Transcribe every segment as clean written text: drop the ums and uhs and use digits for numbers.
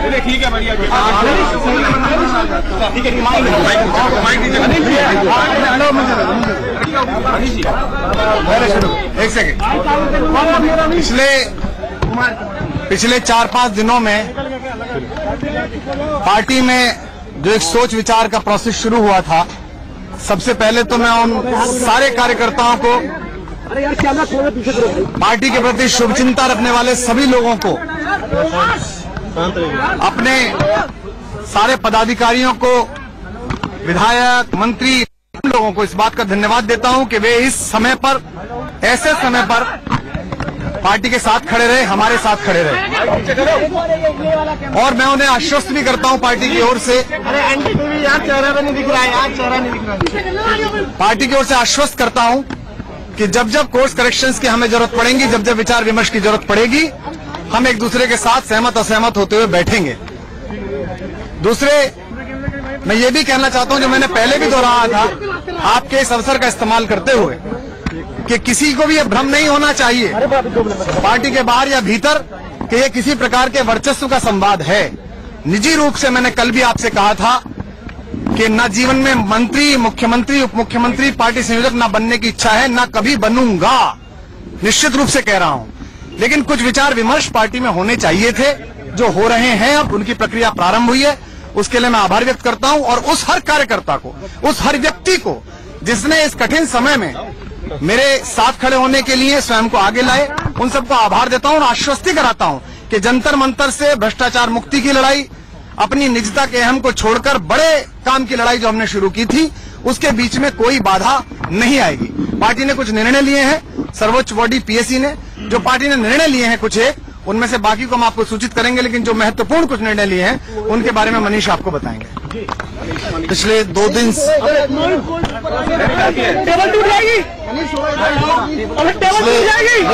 ठीक है बढ़िया। एक सेकंड। पिछले 4-5 दिनों में पार्टी में जो एक सोच विचार का प्रोसेस शुरू हुआ था, सबसे पहले तो मैं उन सारे कार्यकर्ताओं को, पार्टी के प्रति शुभचिंता रखने वाले सभी लोगों को, अपने सारे पदाधिकारियों को, विधायक, मंत्री लोगों को इस बात का धन्यवाद देता हूं कि वे इस समय पर, ऐसे समय पर पार्टी के साथ खड़े रहे, हमारे साथ खड़े रहे। और मैं उन्हें आश्वस्त भी करता हूं पार्टी की ओर से, पार्टी की ओर से आश्वस्त करता हूं कि जब जब कोर्स करेक्शंस की हमें जरूरत पड़ेगी, जब जब विचार विमर्श की जरूरत पड़ेगी, हम एक दूसरे के साथ सहमत असहमत होते हुए बैठेंगे। दूसरे, मैं ये भी कहना चाहता हूं, जो मैंने पहले भी दोहराया था आपके इस अवसर का इस्तेमाल करते हुए, कि किसी को भी ये भ्रम नहीं होना चाहिए पार्टी के बाहर या भीतर कि ये किसी प्रकार के वर्चस्व का संवाद है। निजी रूप से मैंने कल भी आपसे कहा था कि न जीवन में मंत्री, मुख्यमंत्री, उप मुख्यमंत्री, पार्टी संयोजक न बनने की इच्छा है, न कभी बनूंगा, निश्चित रूप से कह रहा हूं। लेकिन कुछ विचार विमर्श पार्टी में होने चाहिए थे, जो हो रहे हैं। अब उनकी प्रक्रिया प्रारंभ हुई है, उसके लिए मैं आभार व्यक्त करता हूं। और उस हर कार्यकर्ता को, उस हर व्यक्ति को जिसने इस कठिन समय में मेरे साथ खड़े होने के लिए स्वयं को आगे लाए, उन सबको आभार देता हूं और आश्वस्ति कराता हूं कि जंतर मंतर से भ्रष्टाचार मुक्ति की लड़ाई, अपनी निजता के अहम को छोड़कर बड़े काम की लड़ाई जो हमने शुरू की थी, उसके बीच में कोई बाधा नहीं आएगी। पार्टी ने कुछ निर्णय लिए हैं, सर्वोच्च बॉडी पीएससी ने जो पार्टी ने निर्णय लिए हैं, कुछ एक उनमें से बाकी को हम आपको सूचित करेंगे, लेकिन जो महत्वपूर्ण कुछ निर्णय लिए हैं उनके बारे में मनीष आपको बताएंगे। पिछले 2 दिन टेबल टूट जाएगी,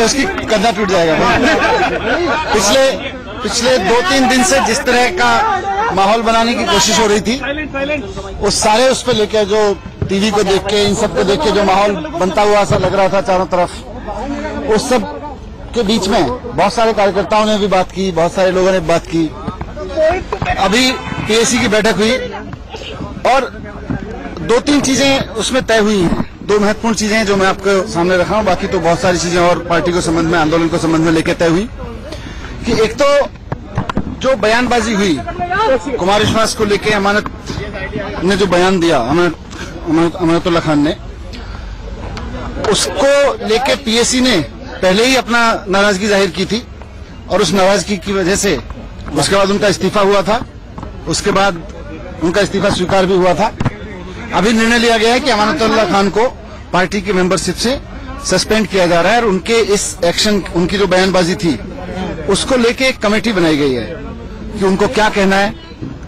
उसकी कंधा टूट जाएगा। पिछले 2-3 दिन से जिस तरह का माहौल बनाने की कोशिश हो रही थी, उस सारे उस पर लेके, जो टीवी को देख के, इन सब को देख के जो माहौल बनता हुआ ऐसा लग रहा था चारों तरफ, उस सब के बीच में बहुत सारे कार्यकर्ताओं ने भी बात की, बहुत सारे लोगों ने बात की। अभी पीएससी की बैठक हुई और 2-3 चीजें उसमें तय हुई हैं। 2 महत्वपूर्ण चीजें हैं जो मैं आपको सामने रखा हूं, बाकी तो बहुत सारी चीजें और पार्टी को संबंध में, आंदोलन को संबंध में लेकर तय हुई। कि एक तो जो बयानबाजी हुई कुमार विश्वास को लेकर, अमानत ने जो बयान दिया अमानतुल्लाह खान ने, उसको लेके पीएससी ने पहले ही अपना नाराजगी जाहिर की थी और उस नाराजगी की वजह से उसके बाद उनका इस्तीफा हुआ था, उसके बाद उनका इस्तीफा स्वीकार भी हुआ था। अभी निर्णय लिया गया है कि अमानतुल्लाह खान को पार्टी की मेंबरशिप से सस्पेंड किया जा रहा है और उनके इस एक्शन, उनकी जो बयानबाजी थी उसको लेके एक कमेटी बनाई गई है कि उनको क्या कहना है,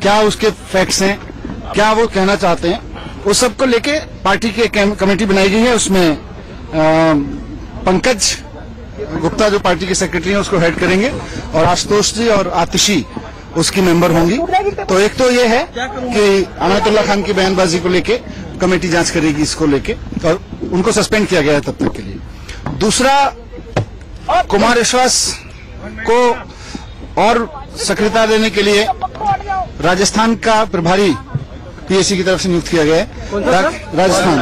क्या उसके फैक्ट्स हैं, क्या वो कहना चाहते हैं, उस सब को लेके पार्टी की कमेटी बनाई गई है। उसमें पंकज गुप्ता जो पार्टी के सेक्रेटरी हैं उसको हेड करेंगे और आशुतोष जी और आतिशी उसकी मेंबर होंगी। तो एक तो ये है कि अमानतुल्लाह खान की बयानबाजी को लेके कमेटी जांच करेगी, इसको लेके, और उनको सस्पेंड किया गया है तब तक के लिए। दूसरा, कुमार विश्वास को और सक्रियता देने के लिए राजस्थान का प्रभारी पीएससी की तरफ से नियुक्त किया गया है। राजस्थान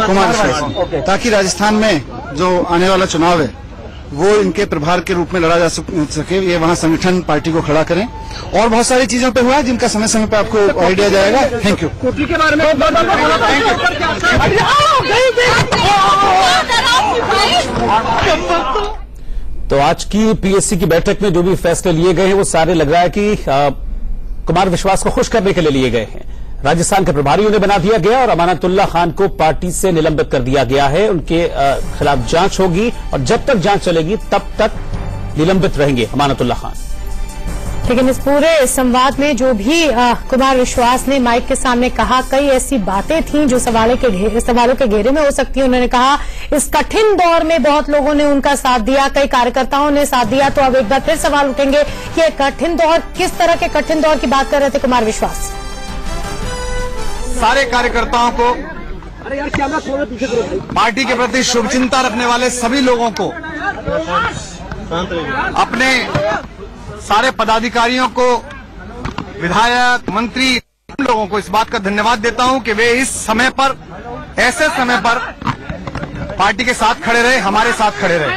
कुमार विश्वास, ताकि राजस्थान में जो आने वाला चुनाव है वो इनके प्रभार के रूप में लड़ा जा सके, ये वहाँ संगठन पार्टी को खड़ा करें। और बहुत सारी चीजों पे हुआ है जिनका समय समय पे आपको आइडिया जाएगा। Thank you. कोटली के बारे में तो आज की पीएससी की बैठक में जो भी फैसले लिए गए हैं वो सारे लग रहा है कि कुमार विश्वास को खुश करने के लिए लिए गए हैं। राजस्थान के प्रभारी उन्हें बना दिया गया और अमानतुल्लाह खान को पार्टी से निलंबित कर दिया गया है। उनके खिलाफ जांच होगी और जब तक जांच चलेगी तब तक निलंबित रहेंगे अमानतुल्लाह खान। लेकिन इस पूरे संवाद में जो भी कुमार विश्वास ने माइक के सामने कहा, कई ऐसी बातें थीं जो सवालों के घेरे में हो सकती है। उन्होंने कहा इस कठिन दौर में बहुत लोगों ने उनका साथ दिया, कई कार्यकर्ताओं ने साथ दिया। तो अब एक बार फिर सवाल उठेंगे कि ये कठिन दौर, किस तरह के कठिन दौर की बात कर रहे थे कुमार विश्वास? सारे कार्यकर्ताओं को, पार्टी के प्रति शुभचिंता रखने वाले सभी लोगों को, अपने सारे पदाधिकारियों को, विधायक, मंत्री, उन लोगों को इस बात का धन्यवाद देता हूं कि वे इस समय पर, ऐसे समय पर पार्टी के साथ खड़े रहे, हमारे साथ खड़े रहे।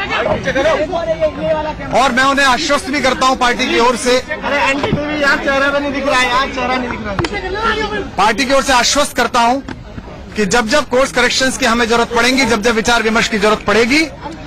और मैं उन्हें आश्वस्त भी करता हूं पार्टी की ओर से, चेहरा नहीं दिख रहा है यार, चेहरा नहीं दिख रहा है। पार्टी की ओर से आश्वस्त करता हूं कि जब जब कोर्स करेक्शंस की हमें जरूरत पड़ेगी, जब जब विचार विमर्श की जरूरत पड़ेगी,